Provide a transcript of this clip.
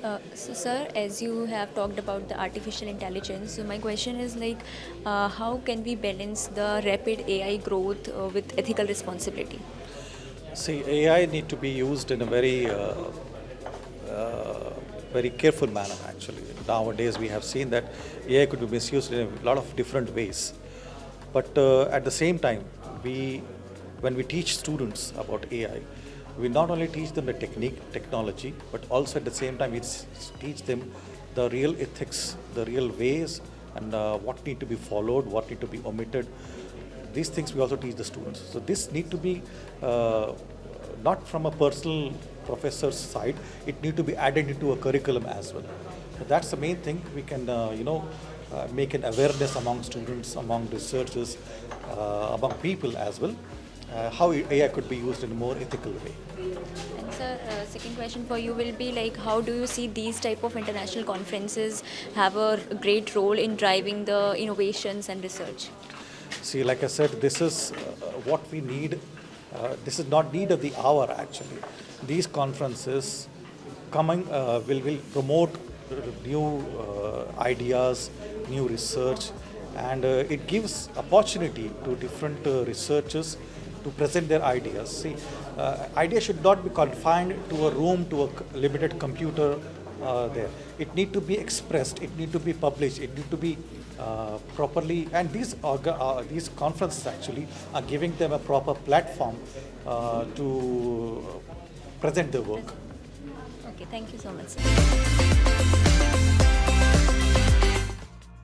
So, sir, as you have talked about the artificial intelligence, so my question is like, how can we balance the rapid AI growth with ethical responsibility? See, AI need to be used in a very careful manner. Actually, nowadays we have seen that AI could be misused in a lot of different ways. But at the same time, we, when we teach students about AI, we not only teach them the technology, but also at the same time teach them the real ethics, the real ways, and what need to be followed, what need to be omitted. These things we also teach the students. So this need to be uh, not from a personal professor's side. It need to be added into a curriculum as well. So that's the main thing. We can make an awareness among students, among researchers, among people as well. How AI could be used in a more ethical way. And sir, second question for you will be like, how do you see these type of international conferences have a great role in driving the innovations and research? See, like I said, this is what we need. This is not need of the hour actually. These conferences coming will promote new ideas, new research, and it gives opportunity to different researchers to present their ideas. See, ideas should not be confined to a room, to a limited computer there. It need to be expressed. It need to be published. It need to be properly. And these conferences actually are giving them a proper platform to present their work. Okay, thank you so much, sir.